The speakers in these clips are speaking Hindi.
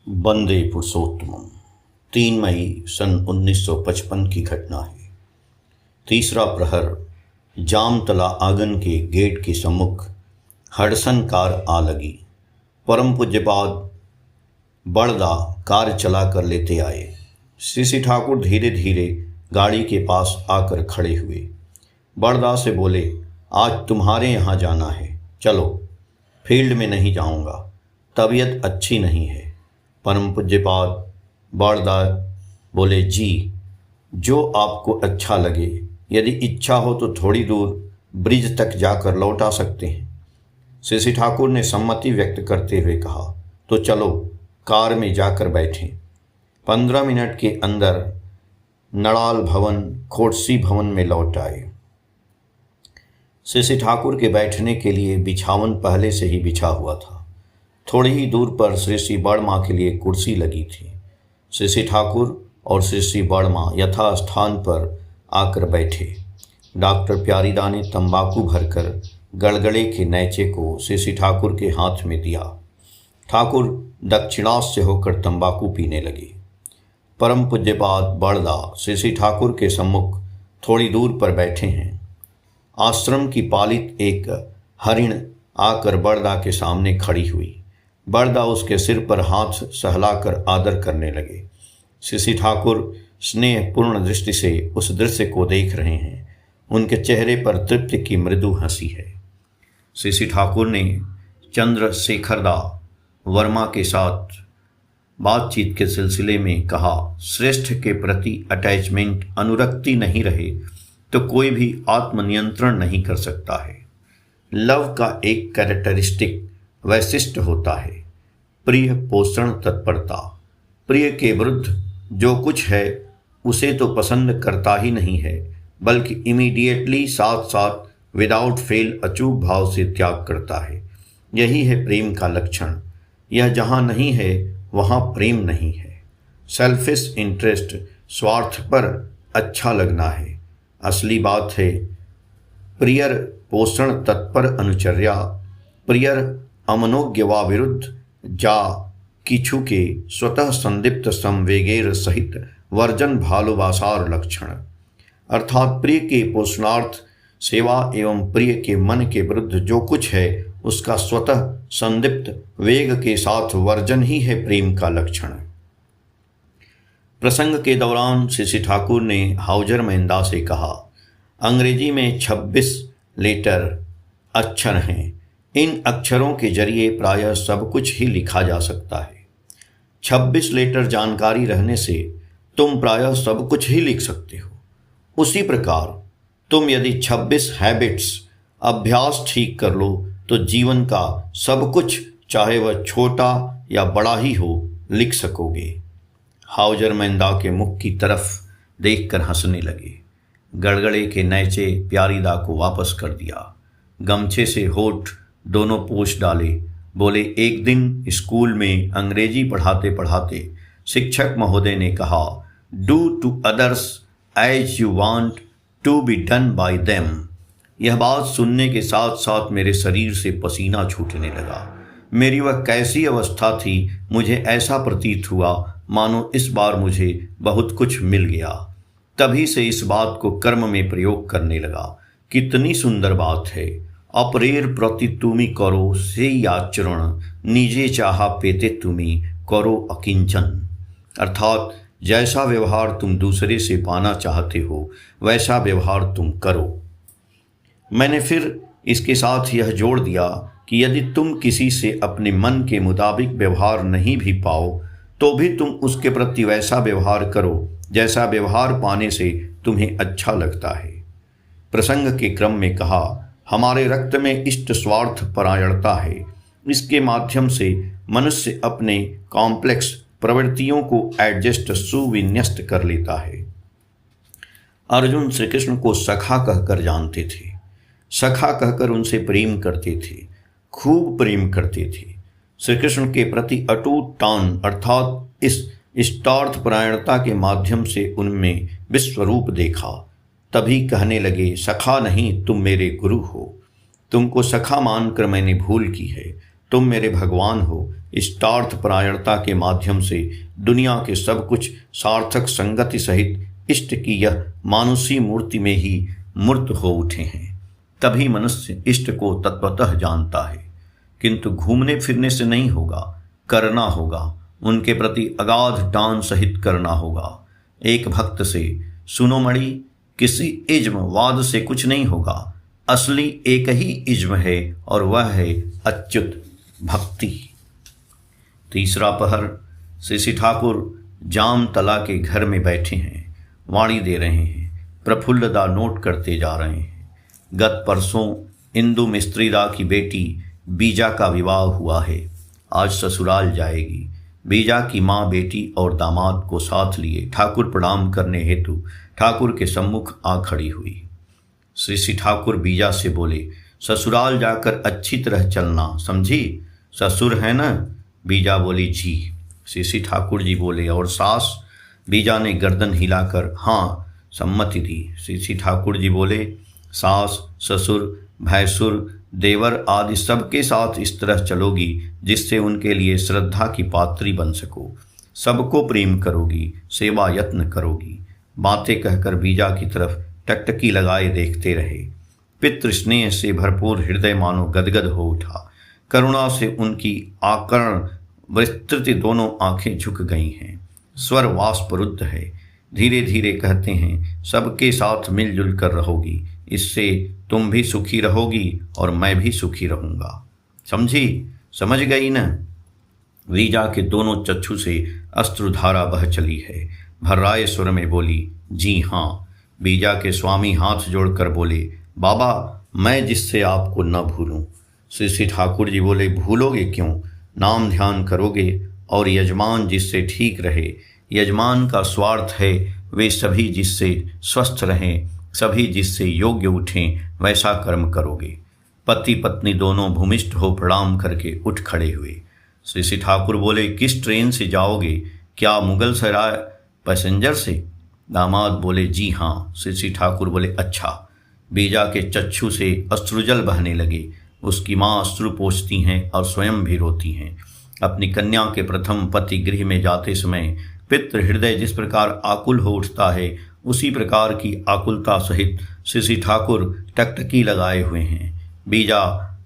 वंदे पुरुषोत्तमम। 3 मई सन 1955 की घटना है। तीसरा प्रहर। जामतला आंगन के गेट के सम्मुख हडसन कार आ लगी। परम पूज्यपाद बड़दा कार चला कर लेते आए। श्री ठाकुर धीरे धीरे गाड़ी के पास आकर खड़े हुए। बड़दा से बोले, आज तुम्हारे यहाँ जाना है, चलो। फील्ड में नहीं जाऊँगा, तबीयत अच्छी नहीं है। परम पूज्यपाद बड़दा बोले, जी, जो आपको अच्छा लगे। यदि इच्छा हो तो थोड़ी दूर ब्रिज तक जाकर लौट आ सकते हैं। श्री ठाकुर ने सम्मति व्यक्त करते हुए कहा, तो चलो, कार में जाकर बैठें। 15 मिनट के अंदर नड़ाल भवन खोड़सी भवन में लौट आए। श्री ठाकुर के बैठने के लिए बिछावन पहले से ही बिछा हुआ था। थोड़ी ही दूर पर श्री बड़मा के लिए कुर्सी लगी थी। श्री ठाकुर और श्री बड़मा यथा स्थान पर आकर बैठे। डॉक्टर प्यारीदा ने तंबाकू भरकर गड़गड़े के नैचे को श्री ठाकुर के हाथ में दिया। ठाकुर दक्षिणास्य होकर तंबाकू पीने लगे। परम पूज्यपाद बड़दा श्री ठाकुर के सम्मुख थोड़ी दूर पर बैठे हैं। आश्रम की पालित एक हरिण आकर बड़दा के सामने खड़ी हुई। बड़दा उसके सिर पर हाथ सहलाकर आदर करने लगे। श्री ठाकुर स्नेहपूर्ण दृष्टि से उस दृश्य को देख रहे हैं। उनके चेहरे पर तृप्ति की मृदु हंसी है। श्री ठाकुर ने चंद्रशेखरदा वर्मा के साथ बातचीत के सिलसिले में कहा, श्रेष्ठ के प्रति अटैचमेंट अनुरक्ति नहीं रहे तो कोई भी आत्मनियंत्रण नहीं कर सकता है। लव का एक कैरेक्टरिस्टिक वैशिष्ट होता है, प्रिय पोषण तत्परता। प्रिय के विरुद्ध जो कुछ है उसे तो पसंद करता ही नहीं है, बल्कि इमीडिएटली साथ साथ विदाउट फेल अचूक भाव से त्याग करता है। यही है प्रेम का लक्षण। यह जहाँ नहीं है वहाँ प्रेम नहीं है। सेल्फिश इंटरेस्ट, स्वार्थ पर अच्छा लगना है। असली बात है प्रियर पोषण तत्पर अनुचर्या, प्रियर अमनोज्ञ वा विरुद्ध जा किछु के स्वतः संदीप्त संवेगेर सहित वर्जन भालोबासार लक्षण। अर्थात प्रिय के पोषणार्थ सेवा एवं प्रिय के मन के विरुद्ध जो कुछ है उसका स्वतः संदीप्त वेग के साथ वर्जन ही है प्रेम का लक्षण। प्रसंग के दौरान श्री ठाकुर ने हाउजर मेहंदा से कहा, अंग्रेजी में 26 लेटर अक्षर हैं। इन अक्षरों के जरिए प्रायः सब कुछ ही लिखा जा सकता है। 26 लेटर जानकारी रहने से तुम प्रायः सब कुछ ही लिख सकते हो। उसी प्रकार तुम यदि 26 हैबिट्स अभ्यास ठीक कर लो तो जीवन का सब कुछ, चाहे वह छोटा या बड़ा ही हो, लिख सकोगे। हाउजर मेहंदा के मुख की तरफ देखकर हंसने लगे। गड़गड़े के नैचे प्यारीदा को वापस कर दिया। गमछे से होठ दोनों पोंछ डाले। बोले, एक दिन स्कूल में अंग्रेजी पढ़ाते पढ़ाते शिक्षक महोदय ने कहा, do to others as you want to be done by them. यह बात सुनने के साथ साथ मेरे शरीर से पसीना छूटने लगा। मेरी वह कैसी अवस्था थी, मुझे ऐसा प्रतीत हुआ मानो इस बार मुझे बहुत कुछ मिल गया। तभी से इस बात को कर्म में प्रयोग करने लगा। कितनी सुंदर बात है। अपरेर प्रति तुमी करो से आचरण, निजे चाहा पेते तुमी करो अकिंचन। अर्थात जैसा व्यवहार तुम दूसरे से पाना चाहते हो वैसा व्यवहार तुम करो। मैंने फिर इसके साथ यह जोड़ दिया कि यदि तुम किसी से अपने मन के मुताबिक व्यवहार नहीं भी पाओ तो भी तुम उसके प्रति वैसा व्यवहार करो जैसा व्यवहार पाने से तुम्हें अच्छा लगता है। प्रसंग के क्रम में कहा, हमारे रक्त में इष्ट स्वार्थ परायणता है। इसके माध्यम से मनुष्य अपने कॉम्प्लेक्स प्रवृत्तियों को एडजस्ट सुविन्यस्त कर लेता है। अर्जुन श्री कृष्ण को सखा कहकर जानते थे। सखा कहकर उनसे प्रेम करते थे, खूब प्रेम करते थे। श्री कृष्ण के प्रति अटूट टान अर्थात इस इष्टार्थ परायणता के माध्यम से उनमें विश्वरूप देखा। तभी कहने लगे, सखा नहीं तुम मेरे गुरु हो। तुमको सखा मानकर मैंने भूल की है। तुम मेरे भगवान हो। इष्टार्थ परायणता के माध्यम से दुनिया के सब कुछ सार्थक संगति सहित इष्ट की यह मानुषी मूर्ति में ही मूर्त हो उठे हैं। तभी मनुष्य इष्ट को तत्वतः जानता है। किंतु घूमने फिरने से नहीं होगा, करना होगा। उनके प्रति अगाध टान सहित करना होगा। एक भक्त से सुनो मणि, किसी इज्म वाद से कुछ नहीं होगा। असली एक ही इज्म है और वह है अच्युत भक्ति। तीसरा पहर। श्री ठाकुर जामतला के घर में बैठे हैं, वाणी दे रहे हैं, प्रफुल्लदा नोट करते जा रहे हैं। गत परसों इंदु मिस्त्रीदा की बेटी बीजा का विवाह हुआ है। आज ससुराल जाएगी। बीजा की माँ बेटी और दामाद को साथ लिए ठाकुर प्रणाम करने हेतु ठाकुर के सम्मुख आ खड़ी हुई। श्री ठाकुर बीजा से बोले, ससुराल जाकर अच्छी तरह चलना, समझी? ससुर है ना? बीजा बोली, जी। श्री ठाकुर जी बोले, और सास? बीजा ने गर्दन हिलाकर हाँ सम्मति दी। श्री ठाकुर जी बोले, सास, ससुर, भैंसुर, देवर आदि सबके साथ इस तरह चलोगी जिससे उनके लिए श्रद्धा की पात्री बन सको। सबको प्रेम करोगी, सेवा यत्न करोगी। बातें कहकर बीजा की तरफ टकटकी लगाए देखते रहे। पितृ स्नेह से भरपूर हृदय मानो गदगद हो उठा। करुणा से उनकी आकर्ण विस्तृत दोनों आंखें झुक गई हैं। स्वर वाष्परुद्ध है। धीरे धीरे कहते हैं, सबके साथ मिलजुल कर रहोगी, इससे तुम भी सुखी रहोगी और मैं भी सुखी रहूँगा। समझी? समझ गई न? वीजा के दोनों चक्षु से अश्रुधारा बह चली है। भर्राए स्वर में बोली, जी हाँ। बीजा के स्वामी हाथ जोड़कर बोले, बाबा मैं जिससे आपको न भूलूं। श्री ठाकुर जी बोले, भूलोगे क्यों? नाम ध्यान करोगे और यजमान जिससे ठीक रहे। यजमान का स्वार्थ है वे सभी जिससे स्वस्थ रहें, सभी जिससे योग्य उठें, वैसा कर्म करोगे। पति पत्नी दोनों भूमिष्ठ हो प्रणाम करके उठ खड़े हुए। श्री ठाकुर बोले, किस ट्रेन से जाओगे? क्या मुगल सराय पैसेंजर से? दामाद बोले, जी हाँ। श्री ठाकुर बोले, अच्छा। बीजा के चक्षु से अश्रुजल बहने लगे। उसकी माँ अश्रु पोंछती हैं और स्वयं भी रोती हैं। अपनी कन्या के प्रथम पति गृह में जाते समय पितृ हृदय जिस प्रकार आकुल हो उठता है, उसी प्रकार की आकुलता सहित श्री ठाकुर टकटकी लगाए हुए हैं। बीजा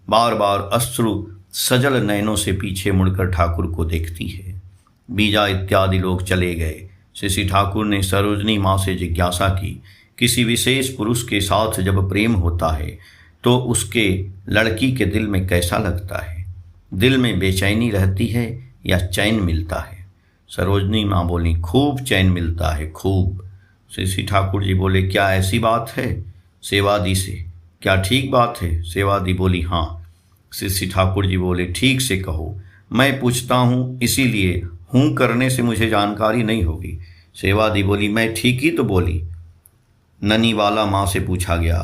बार बार अश्रु सजल नयनों से पीछे मुड़कर ठाकुर को देखती है। बीजा इत्यादि लोग चले गए। श्री ठाकुर ने सरोजनी माँ से जिज्ञासा की, किसी विशेष पुरुष के साथ जब प्रेम होता है तो उसके लड़की के दिल में कैसा लगता है? दिल में बेचैनी रहती है या चैन मिलता है? सरोजनी माँ बोली, खूब चैन मिलता है, खूब। श्री ठाकुर जी बोले, क्या ऐसी बात है? सेवादी से, क्या ठीक बात है? सेवादी बोली, हाँ। श्री ठाकुर जी बोले, ठीक से कहो, मैं पूछता हूँ इसीलिए, हूँ करने से मुझे जानकारी नहीं होगी। सेवादी बोली, मैं ठीक ही तो बोली। ननी वाला माँ से पूछा गया,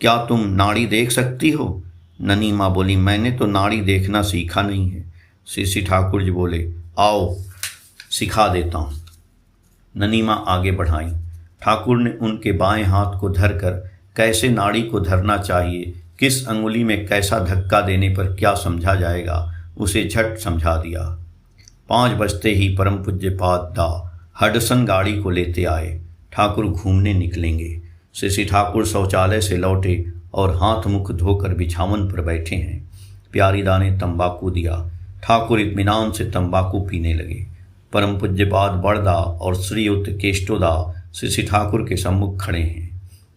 क्या तुम नाड़ी देख सकती हो? ननी माँ बोली, मैंने तो नाड़ी देखना सीखा नहीं है। श्री ठाकुर जी बोले, आओ सिखा देता हूँ। ननी माँ आगे बढ़ाई। ठाकुर ने उनके बाएं हाथ को धरकर कैसे नाड़ी को धरना चाहिए, किस अंगुली में कैसा धक्का देने पर क्या समझा जाएगा, उसे झट समझा दिया। 5 बजते ही परम पूज्य पाद दा हडसन गाड़ी को लेते आए। ठाकुर घूमने निकलेंगे। श्री ठाकुर शौचालय से लौटे और हाथ मुख धोकर बिछावन पर बैठे हैं। प्यारीदा ने तंबाकू दिया। ठाकुर इत्मीनान से तंबाकू पीने लगे। परम पूज्यपाद बड़दा और श्रीयुक्त केष्टोदा श्री ठाकुर के सम्मुख खड़े हैं।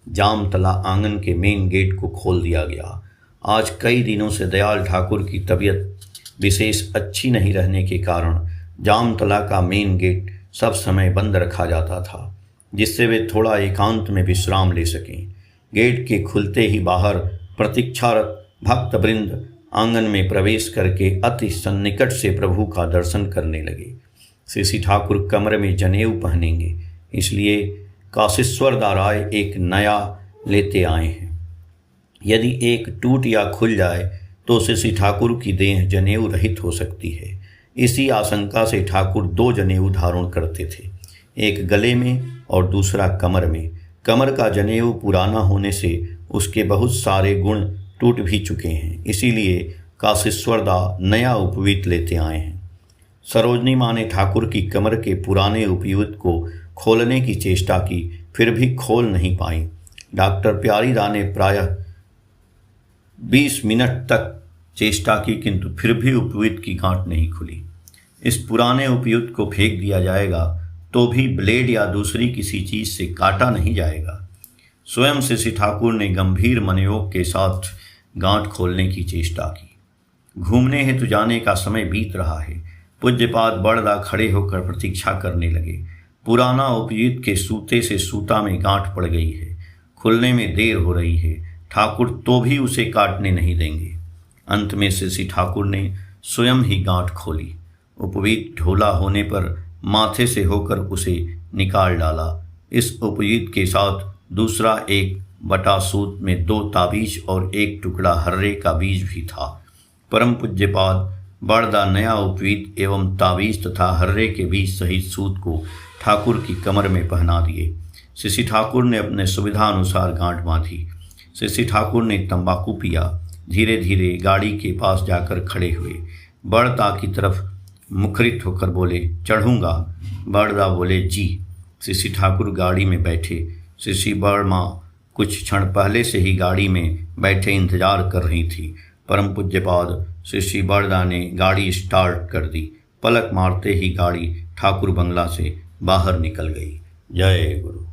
जामतला आंगन के मेन गेट को खोल दिया गया। आज कई दिनों से दयाल ठाकुर की तबीयत विशेष अच्छी नहीं रहने के कारण जामतला का मेन गेट सब समय बंद रखा जाता था, जिससे वे थोड़ा एकांत में विश्राम ले सकें। गेट के खुलते ही बाहर प्रतीक्षारत भक्तवृंद आंगन में प्रवेश करके अति सन्निकट से प्रभु का दर्शन करने लगे। श्री ठाकुर कमरे में जनेऊ पहनेंगे, इसलिए काशीश्वर दाराय एक नया लेते आए हैं। यदि एक टूट या खुल जाए तो श्री ठाकुर की देह जनेऊ रहित हो सकती है। इसी आशंका से ठाकुर 2 जनेऊ धारण करते थे, एक गले में और दूसरा कमर में। कमर का जनेऊ पुराना होने से उसके बहुत सारे गुण टूट भी चुके हैं, इसीलिए काशीश्वरदा नया उपवीत लेते आए हैं। सरोजनी माँ ने ठाकुर की कमर के पुराने उपवीत को खोलने की चेष्टा की, फिर भी खोल नहीं पाई। डॉक्टर प्यारीदा ने प्रायः 20 मिनट तक चेष्टा की, किंतु फिर भी उपवीत की गांठ नहीं खुली। इस पुराने उपवीत को फेंक दिया जाएगा तो भी ब्लेड या दूसरी किसी चीज से काटा नहीं जाएगा। स्वयं श्री ठाकुर ने गंभीर मनोयोग के साथ गांठ खोलने की चेष्टा की। घूमने हेतु जाने का समय बीत रहा है। पूज्यपाद बड़दा खड़े होकर प्रतीक्षा करने लगे। पुराना उपवीत के सूते से सूता में गांठ पड़ गई है, खुलने में देर हो रही है। ठाकुर तो भी उसे काटने नहीं देंगे। अंत में श्री ठाकुर ने स्वयं ही गांठ खोली। उपवीत ढोला होने पर माथे से होकर उसे निकाल डाला। इस उपवीत के साथ दूसरा एक बटा सूत में 2 ताबीज और 1 टुकड़ा हर्रे का बीज भी था। परम पूज्यपाद बड़दा नया उपवीत एवं ताबीज तथा हर्रे के बीज सहित सूत को ठाकुर की कमर में पहना दिए। श्री ठाकुर ने अपने सुविधा अनुसार गांठ बांधी। श्री ठाकुर ने तंबाकू पिया। धीरे धीरे गाड़ी के पास जाकर खड़े हुए। बड़दा की तरफ मुखरित होकर बोले, चढ़ूंगा? बड़दा बोले, जी। श्री ठाकुर गाड़ी में बैठे। श्री बड़मा कुछ क्षण पहले से ही गाड़ी में बैठे इंतजार कर रही थी। परम पूज्यपाद श्री बड़दा ने गाड़ी स्टार्ट कर दी। पलक मारते ही गाड़ी ठाकुर बंगला से बाहर निकल गई। जय गुरु।